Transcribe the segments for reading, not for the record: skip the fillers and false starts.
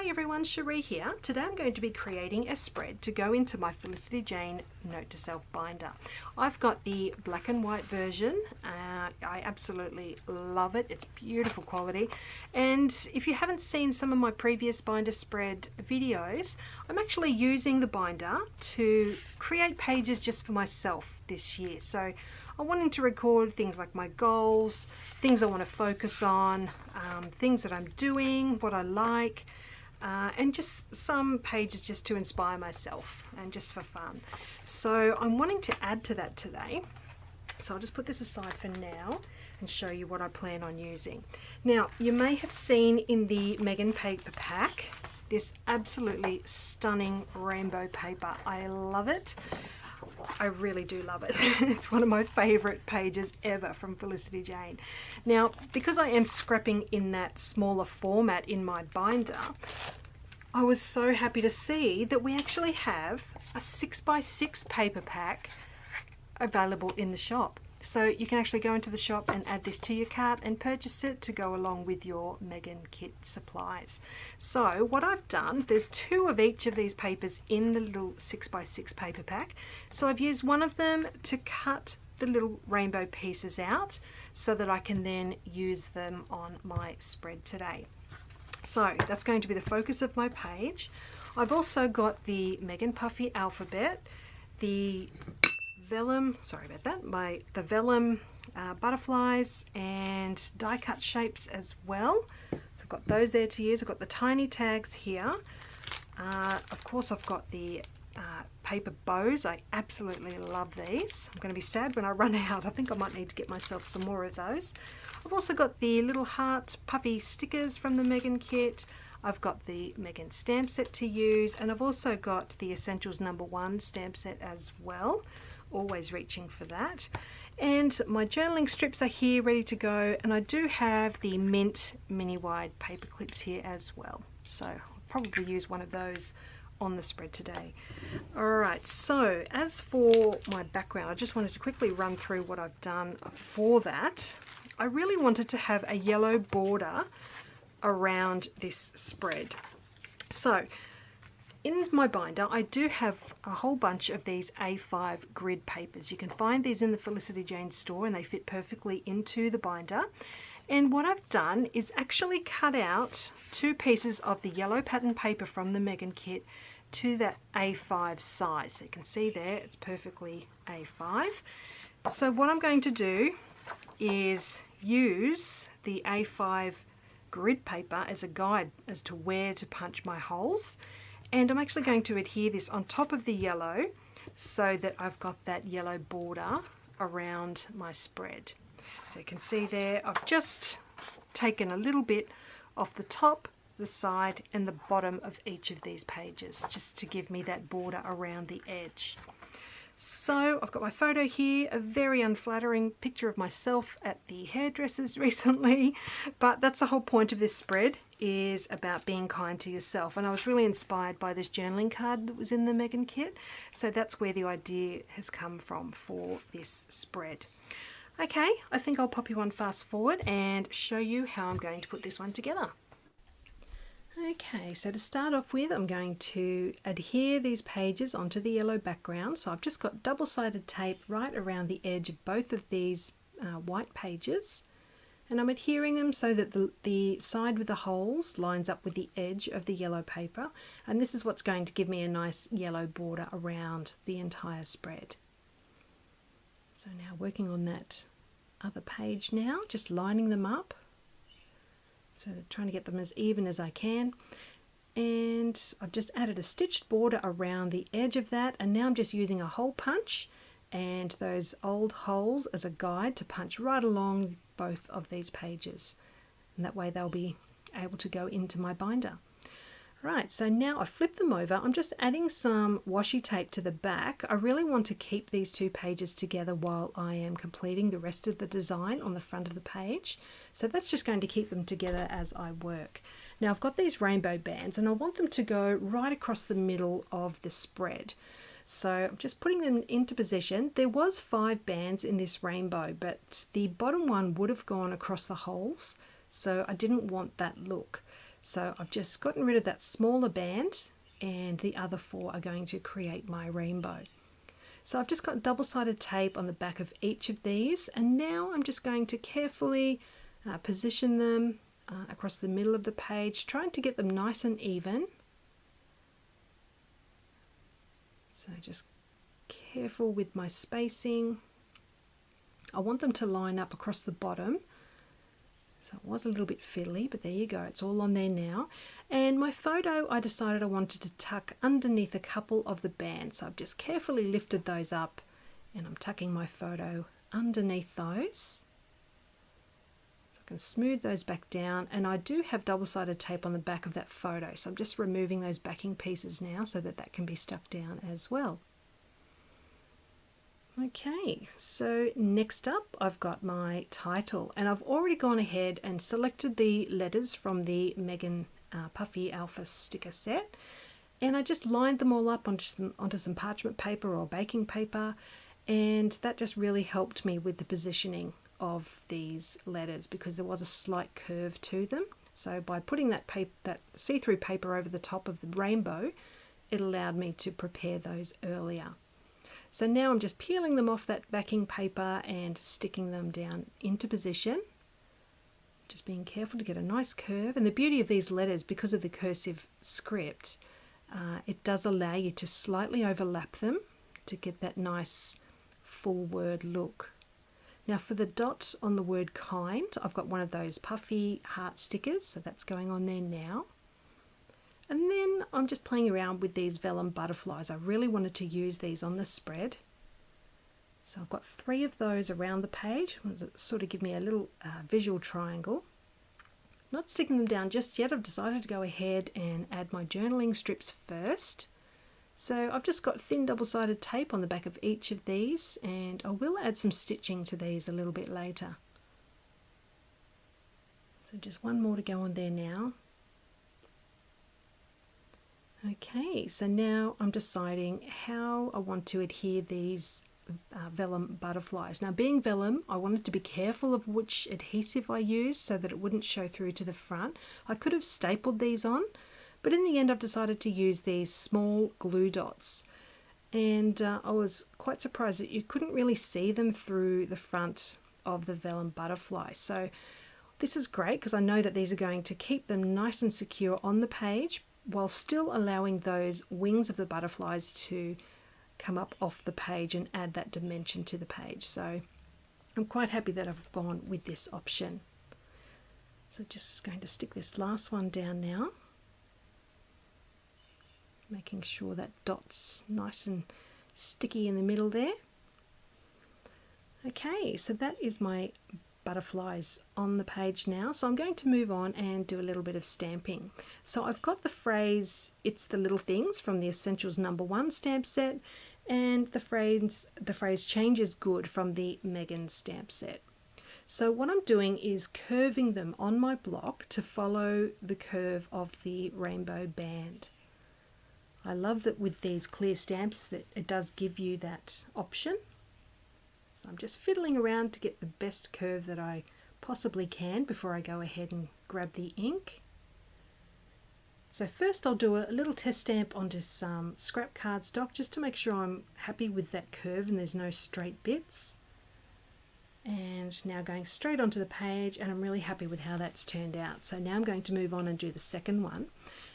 Hi everyone, Sheree here. Today I'm going to be creating a spread to go into my Felicity Jane Note to Self binder. I've got the black and white version. I absolutely love it. It's beautiful quality. And if you haven't seen some of my previous binder spread videos, I'm actually using the binder to create pages just for myself this year. So I'm wanting to record things like my goals, things I want to focus on, things that I'm doing, what I like, and just some pages just to inspire myself and just for fun. So I'm wanting to add to that today. So I'll just put this aside for now and show you what I plan on using. Now, you may have seen in the Megan paper pack this absolutely stunning rainbow paper. I love it. I really do love it. It's one of my favorite pages ever from Felicity Jane. Now, because I am scrapping in that smaller format in my binder, I was so happy to see that we actually have a 6x6 paper pack available in the shop. So you can actually go into the shop and add this to your cart and purchase it to go along with your Megan Kit supplies. So what I've done, there's 2 of each of these papers in the little 6x6 paper pack. So I've used one of them to cut the little rainbow pieces out so that I can then use them on my spread today. So that's going to be the focus of my page. I've also got the Megan Puffy alphabet, the vellum, sorry about that, the vellum butterflies and die cut shapes as well. So I've got those there to use. I've got the tiny tags here. Of course I've got the paper bows. I absolutely love these. I'm going to be sad when I run out. I think I might need to get myself some more of those. I've also got the little heart puffy stickers from the Megan Kit. I've got the Megan stamp set to use, and I've also got the Essentials #1 stamp set as well. Always reaching for that. And my journaling strips are here ready to go, and I do have the mint mini wide paper clips here as well. So I'll probably use one of those on the spread today. Alright, so as for my background, I just wanted to quickly run through what I've done for that. I really wanted to have a yellow border around this spread. So in my binder, I do have a whole bunch of these A5 grid papers. You can find these in the Felicity Jane store and they fit perfectly into the binder. And what I've done is actually cut out 2 pieces of the yellow pattern paper from the Megan Kit to that A5 size. So you can see there, it's perfectly A5. So what I'm going to do is use the A5 grid paper as a guide as to where to punch my holes. And I'm actually going to adhere this on top of the yellow so that I've got that yellow border around my spread. So you can see there, I've just taken a little bit off the top, the side and the bottom of each of these pages just to give me that border around the edge. So I've got my photo here, a very unflattering picture of myself at the hairdressers recently, but that's the whole point of this spread, is about being kind to yourself. And I was really inspired by this journaling card that was in the Megan Kit, so that's where the idea has come from for this spread. Okay, I think I'll pop you on fast forward and show you how I'm going to put this one together. Okay, so to start off with, I'm going to adhere these pages onto the yellow background. So I've just got double-sided tape right around the edge of both of these white pages. And I'm adhering them so that the side with the holes lines up with the edge of the yellow paper. And this is what's going to give me a nice yellow border around the entire spread. So now working on that other page now, just lining them up. So trying to get them as even as I can. And I've just added a stitched border around the edge of that. And now I'm just using a hole punch and those old holes as a guide to punch right along both of these pages. And that way they'll be able to go into my binder. Right, so now I flip them over. I'm just adding some washi tape to the back. I really want to keep these 2 pages together while I am completing the rest of the design on the front of the page. So that's just going to keep them together as I work. Now I've got these rainbow bands and I want them to go right across the middle of the spread. So I'm just putting them into position. There was 5 bands in this rainbow, but the bottom one would have gone across the holes, so I didn't want that look. So I've just gotten rid of that smaller band, and the other 4 are going to create my rainbow. So I've just got double-sided tape on the back of each of these, and now I'm just going to carefully position them across the middle of the page, trying to get them nice and even. So just careful with my spacing. I want them to line up across the bottom. So it was a little bit fiddly, but there you go, it's all on there now. And my photo, I decided I wanted to tuck underneath a couple of the bands. So I've just carefully lifted those up, and I'm tucking my photo underneath those. So I can smooth those back down, and I do have double-sided tape on the back of that photo. So I'm just removing those backing pieces now so that that can be stuck down as well. Okay, so next up I've got my title, and I've already gone ahead and selected the letters from the Megan Puffy Alpha sticker set, and I just lined them all up onto some parchment paper or baking paper, and that just really helped me with the positioning of these letters because there was a slight curve to them. So by putting that see-through paper over the top of the rainbow, it allowed me to prepare those earlier. So now I'm just peeling them off that backing paper and sticking them down into position. Just being careful to get a nice curve. And the beauty of these letters, because of the cursive script, it does allow you to slightly overlap them to get that nice full word look. Now for the dot on the word kind, I've got one of those puffy heart stickers, so that's going on there now. And then I'm just playing around with these vellum butterflies. I really wanted to use these on the spread. So I've got 3 of those around the page, to sort of give me a little visual triangle. Not sticking them down just yet. I've decided to go ahead and add my journaling strips first. So I've just got thin double-sided tape on the back of each of these, and I will add some stitching to these a little bit later. So just one more to go on there now. Okay, so now I'm deciding how I want to adhere these vellum butterflies. Now being vellum, I wanted to be careful of which adhesive I used so that it wouldn't show through to the front. I could have stapled these on, but in the end I've decided to use these small glue dots. And I was quite surprised that you couldn't really see them through the front of the vellum butterfly. So this is great because I know that these are going to keep them nice and secure on the page, while still allowing those wings of the butterflies to come up off the page and add that dimension to the page. So I'm quite happy that I've gone with this option. So just going to stick this last one down now, making sure that dot's nice and sticky in the middle there. Okay, so that is my butterflies on the page now. So I'm going to move on and do a little bit of stamping. So I've got the phrase "It's the little things" from the Essentials #1 stamp set, and the phrase "Change is good" from the Megan stamp set. So what I'm doing is curving them on my block to follow the curve of the rainbow band. I love that with these clear stamps that it does give you that option. So I'm just fiddling around to get the best curve that I possibly can before I go ahead and grab the ink. So first I'll do a little test stamp onto some scrap cardstock just to make sure I'm happy with that curve and there's no straight bits. And now going straight onto the page, and I'm really happy with how that's turned out. So now I'm going to move on and do the second one.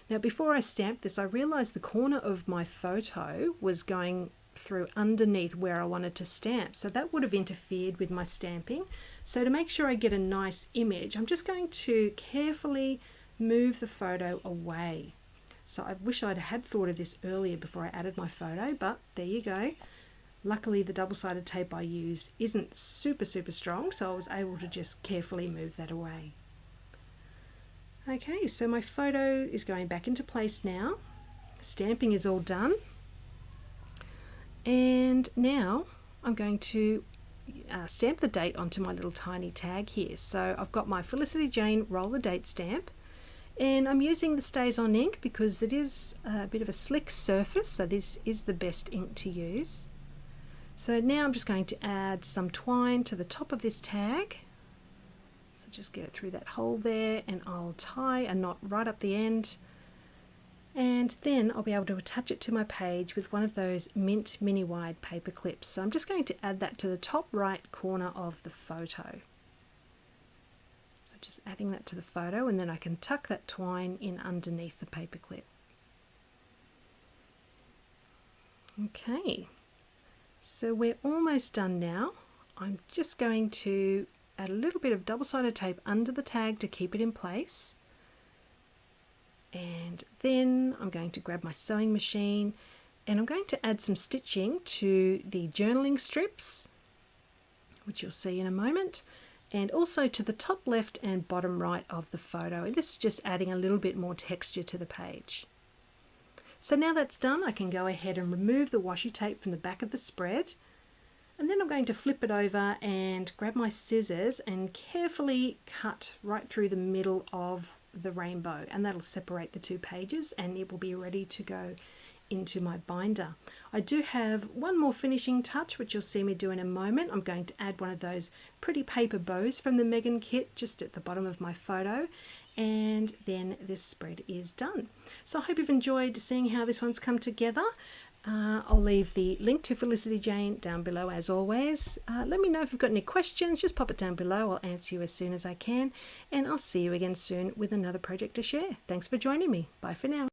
Now before I stamped this, I realized the corner of my photo was going through underneath where I wanted to stamp, so that would have interfered with my stamping. So to make sure I get a nice image, I'm just going to carefully move the photo away. So I wish I'd had thought of this earlier before I added my photo, but there you go. Luckily the double-sided tape I use isn't super strong, so I was able to just carefully move that away. Okay, so my photo is going back into place now. Stamping is all done. And now I'm going to stamp the date onto my little tiny tag here. So I've got my Felicity Jane roll the date stamp, and I'm using the Stays On ink because it is a bit of a slick surface, so this is the best ink to use. So now I'm just going to add some twine to the top of this tag. So just get it through that hole there, and I'll tie a knot right up the end, and then I'll be able to attach it to my page with one of those mint mini wide paper clips. So I'm just going to add that to the top right corner of the photo. So just adding that to the photo, and then I can tuck that twine in underneath the paper clip. Okay, so we're almost done now. I'm just going to add a little bit of double-sided tape under the tag to keep it in place. And then I'm going to grab my sewing machine, and I'm going to add some stitching to the journaling strips, which you'll see in a moment, and also to the top left and bottom right of the photo. And this is just adding a little bit more texture to the page. So now that's done, I can go ahead and remove the washi tape from the back of the spread, and then I'm going to flip it over and grab my scissors and carefully cut right through the middle of the rainbow, and that'll separate the two pages, and it will be ready to go into my binder. I do have one more finishing touch, which you'll see me do in a moment. I'm going to add one of those pretty paper bows from the Megan Kit just at the bottom of my photo, and then this spread is done. So I hope you've enjoyed seeing how this one's come together. I'll leave the link to Felicity Jane down below as always. Let me know if you've got any questions, just pop it down below. I'll answer you as soon as I can, and I'll see you again soon with another project to share. Thanks for joining me. Bye for now.